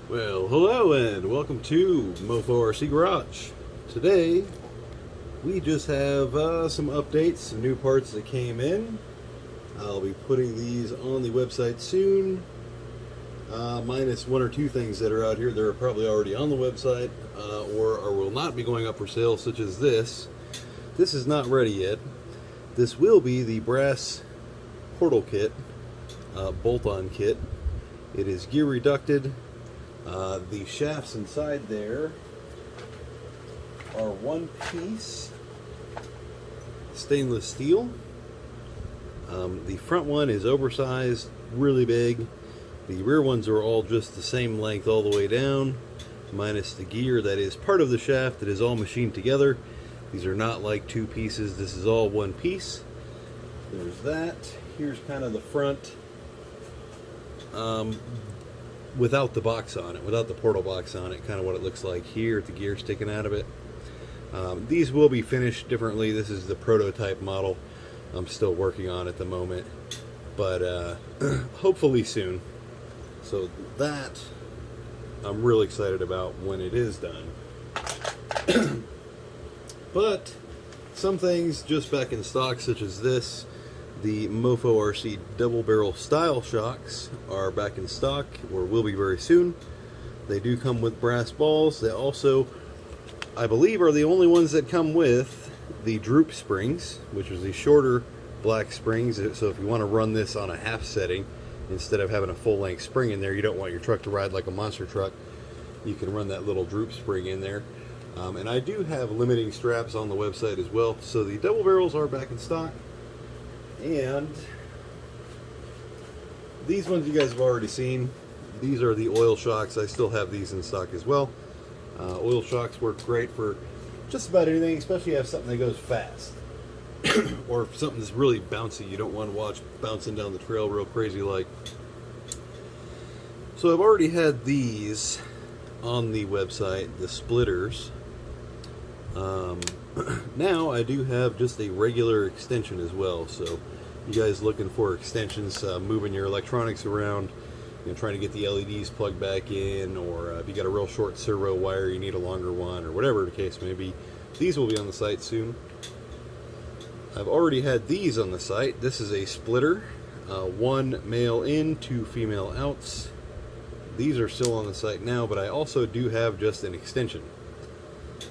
Well, hello and welcome to Mofo Garage. Today, we just have some updates, some new parts that came in. I'll be putting these on the website soon, minus one or two things that are out here that are probably already on the website or will not be going up for sale, such as this. This is not ready yet. This will be the brass portal kit, bolt-on kit. It is gear reducted. The shafts inside there are one piece stainless steel. The front one is oversized, really big. The rear ones are all just the same length all the way down, minus the gear that is part of the shaft that is all machined together. These are not like two pieces, this is all one piece. There's that. Here's kind of the front. Without the box on it, without the portal box on it, kind of what it looks like here with the gear sticking out of it. These will be finished differently. This is the prototype model. I'm still working on at the moment, but hopefully soon. So that I'm really excited about when it is done. But some things just back in stock, such as this. The Mofo RC double barrel style shocks are back in stock, or will be very soon. They do come with brass balls. They also, I believe, are the only ones that come with the droop springs, which is the shorter black springs. So if you want to run this on a half setting, instead of having a full length spring in there, you don't want your truck to ride like a monster truck, you can run that little droop spring in there. And I do have limiting straps on the website as well. So the double barrels are back in stock. And these ones you guys have already seen. These are the oil shocks. I still have these in stock as well. Oil shocks work great for just about anything, especially if you have something that goes fast. Or if something that's really bouncy, you don't want to watch bouncing down the trail real crazy like. So I've already had these on the website, the splitters. Now I do have just a regular extension as well, so you guys looking for extensions, moving your electronics around, trying to get the LEDs plugged back in, or if you got a real short servo wire, you need a longer one, or whatever the case may be, these will be on the site soon. I've already had these on the site. This is a splitter, one male in, two female outs. These are still on the site now, but I also do have just an extension.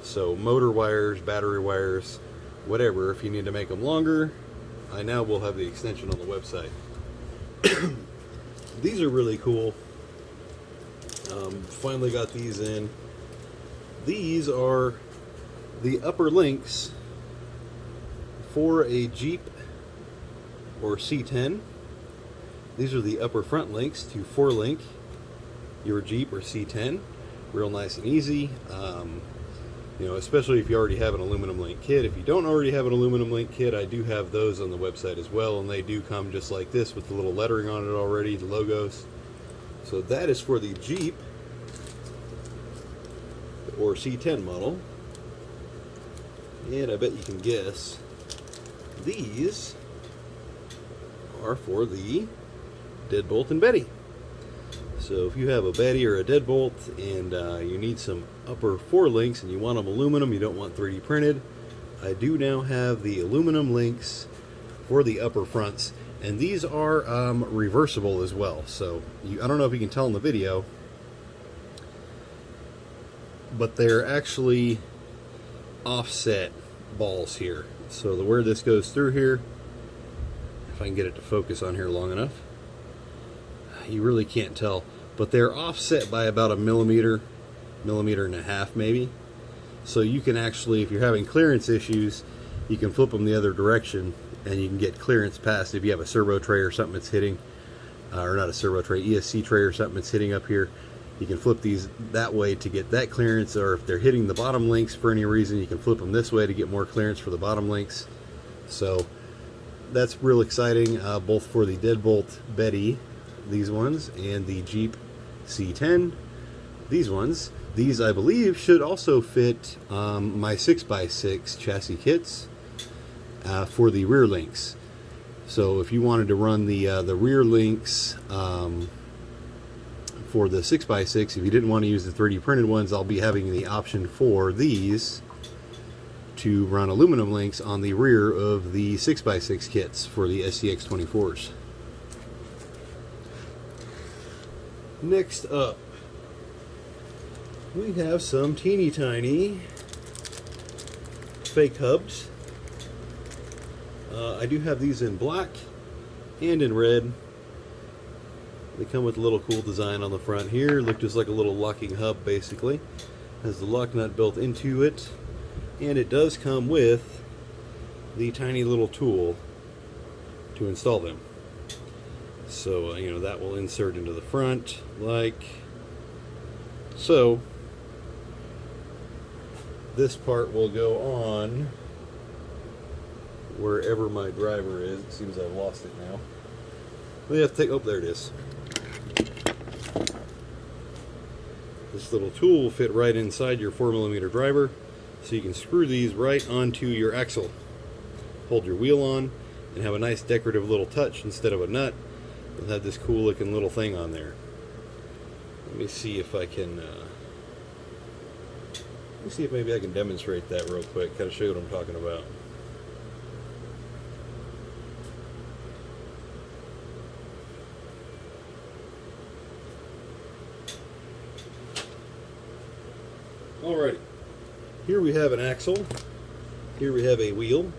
So motor wires, battery wires, whatever, if you need to make them longer, I now will have the extension on the website. These are really cool. Finally got these in. These are the upper links for a Jeep or C10. These are the upper front links to 4-link your Jeep or C10. Real nice and easy. Especially if you already have an aluminum link kit. If you don't already have an aluminum link kit, I do have those on the website as well, and they do come just like this with the little lettering on it already, the logos. So that is for the Jeep or C10 model. And I bet you can guess, these are for the deadbolt and Betty. So if you have a Betty or a deadbolt and you need some upper 4 links and you want them aluminum, you don't want 3D printed, I do now have the aluminum links for the upper fronts, and these are reversible as well. So I don't know if you can tell in the video, but they're actually offset balls here. So where this goes through here, if I can get it to focus on here long enough, you really can't tell, but they're offset by about a millimeter and a half maybe. So you can actually, if you're having clearance issues, you can flip them the other direction and you can get clearance past. If you have a servo tray or something that's hitting, or not a servo tray, ESC tray or something that's hitting up here, you can flip these that way to get that clearance. Or if they're hitting the bottom links for any reason, you can flip them this way to get more clearance for the bottom links. So that's real exciting, both for the deadbolt Betty, these ones, and the Jeep C10, these ones. These, I believe, should also fit my 6x6 chassis kits for the rear links. So if you wanted to run the rear links for the 6x6, if you didn't want to use the 3D printed ones, I'll be having the option for these to run aluminum links on the rear of the 6x6 kits for the scx24s. Next up, we have some teeny tiny fake hubs. I do have these in black and in red. They come with a little cool design on the front here. Look just like a little locking hub basically. Has the lock nut built into it. And it does come with the tiny little tool to install them. So, you know, that will insert into the front like so. This part will go on wherever my driver is. It seems I've lost it now. We have to take, oh, there it is. This little tool will fit right inside your 4mm driver, so you can screw these right onto your axle. Hold your wheel on and have a nice decorative little touch instead of a nut. You'll have this cool looking little thing on there. Let me see if I can let me see if maybe I can demonstrate that real quick, kind of show you what I'm talking about. Alrighty, here we have an axle, here we have a wheel. I'm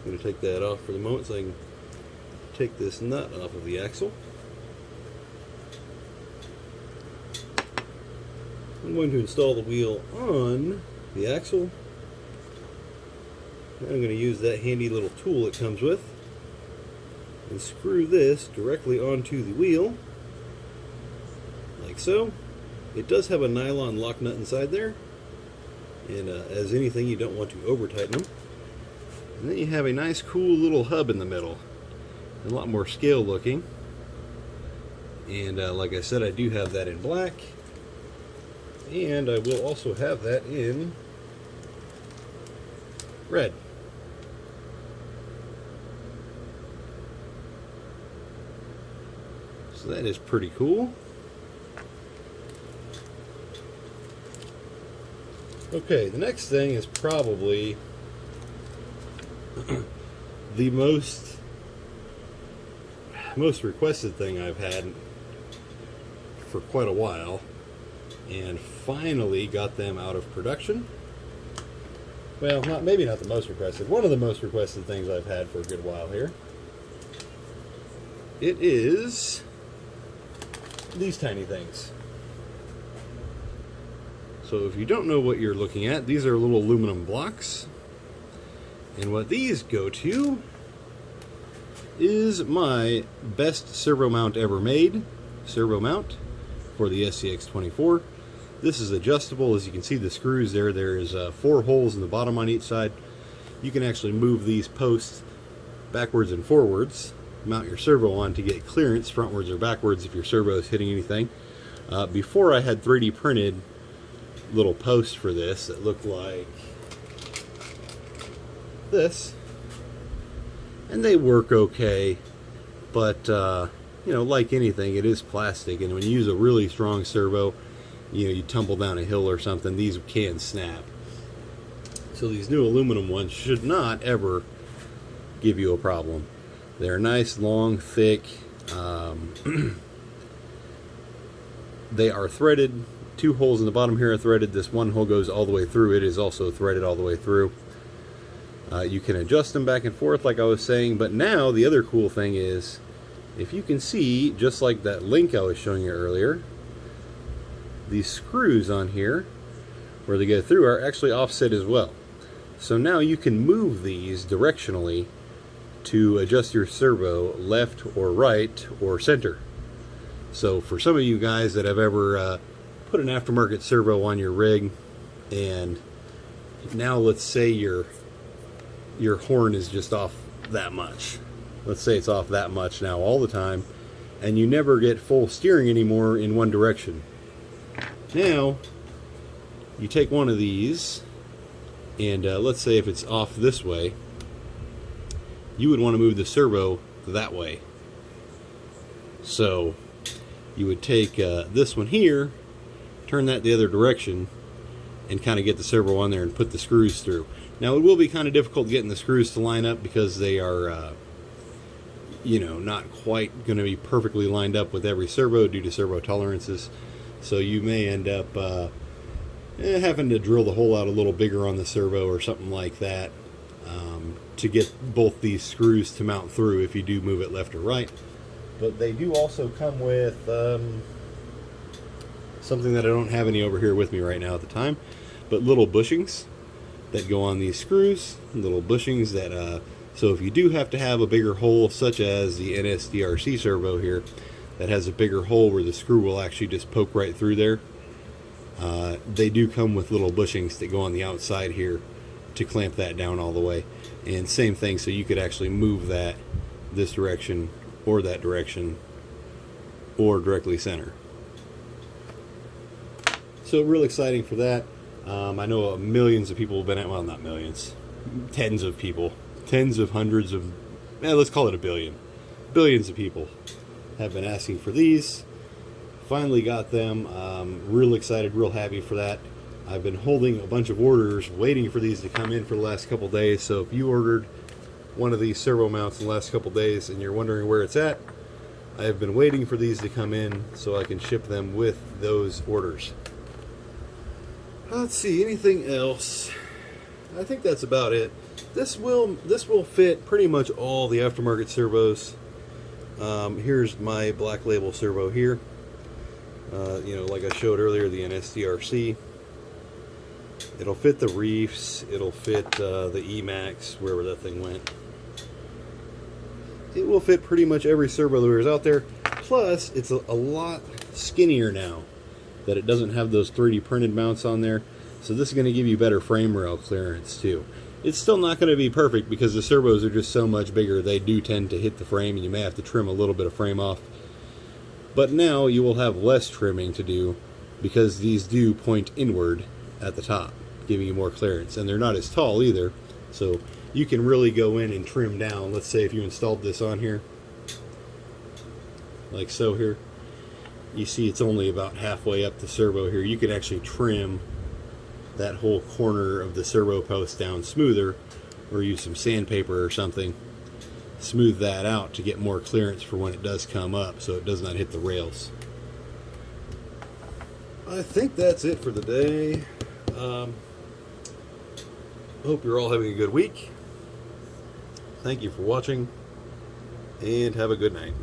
going to take that off for the moment so I can take this nut off of the axle. I'm going to install the wheel on the axle. Now I'm going to use that handy little tool it comes with and screw this directly onto the wheel, like so. It does have a nylon lock nut inside there, and as anything, you don't want to over tighten them. And then you have a nice cool little hub in the middle, a lot more scale looking. And like I said, I do have that in black, and I will also have that in red. So that is pretty cool. Okay, the next thing is probably the most requested thing I've had for quite a while, and finally got them out of production. Well, maybe not the most requested. One of the most requested things I've had for a good while here. It is these tiny things. So if you don't know what you're looking at, these are little aluminum blocks. And what these go to is my best servo mount ever made, Servo Mount, for the scx24. This is adjustable. As you can see, the screws there, there's 4 holes in the bottom on each side. You can actually move these posts backwards and forwards, mount your servo on to get clearance frontwards or backwards if your servo is hitting anything. Before I had 3D printed little posts for this that look like this, and they work okay, but you know, like anything, it is plastic, and when you use a really strong servo, you know, you tumble down a hill or something, these can snap. So these new aluminum ones should not ever give you a problem. They're nice, long, thick. They are threaded. 2 holes in the bottom here are threaded. This one hole goes all the way through. It is also threaded all the way through. You can adjust them back and forth like I was saying, but now the other cool thing is, if you can see, just like that link I was showing you earlier, these screws on here where they go through are actually offset as well. So now you can move these directionally to adjust your servo left or right or center. So for some of you guys that have ever put an aftermarket servo on your rig, and now let's say your horn is just off that much. Let's say it's off that much now all the time, and you never get full steering anymore in one direction. Now you take one of these, and let's say if it's off this way, you would want to move the servo that way. So you would take this one here, turn that the other direction, and kind of get the servo on there and put the screws through. Now it will be kind of difficult getting the screws to line up because they are you know, not quite going to be perfectly lined up with every servo due to servo tolerances. So you may end up having to drill the hole out a little bigger on the servo or something like that to get both these screws to mount through if you do move it left or right. But they do also come with something that I don't have any over here with me right now at the time, but little bushings that go on these screws, little bushings that so if you do have to have a bigger hole, such as the NSDRC servo here that has a bigger hole where the screw will actually just poke right through there, they do come with little bushings that go on the outside here to clamp that down all the way. And same thing, so you could actually move that this direction or that direction or directly center. So real exciting for that. I know millions of people have been at, well, not millions, tens of people, tens of hundreds of, let's call it a billion. Billions of people have been asking for these. Finally got them. Real excited, real happy for that. I've been holding a bunch of orders, waiting for these to come in for the last couple days. So if you ordered one of these servo mounts in the last couple days and you're wondering where it's at, I have been waiting for these to come in so I can ship them with those orders. Let's see, anything else? I think that's about it. This will fit pretty much all the aftermarket servos. Here's my black label servo here. You know, like I showed earlier, the NSDRC. It'll fit the reefs. It'll fit the Emax, wherever that thing went. It will fit pretty much every servo there is out there. Plus, it's a lot skinnier now that it doesn't have those 3D printed mounts on there. So this is going to give you better frame rail clearance too. It's still not going to be perfect because the servos are just so much bigger. They do tend to hit the frame and you may have to trim a little bit of frame off. But now you will have less trimming to do because these do point inward at the top, giving you more clearance. And they're not as tall either. So you can really go in and trim down. Let's say if you installed this on here, like so here. You see it's only about halfway up the servo here. You could actually trim that whole corner of the servo post down smoother, or use some sandpaper or something, smooth that out to get more clearance for when it does come up so it does not hit the rails. I think that's it for the day. Hope you're all having a good week. Thank you for watching, and have a good night.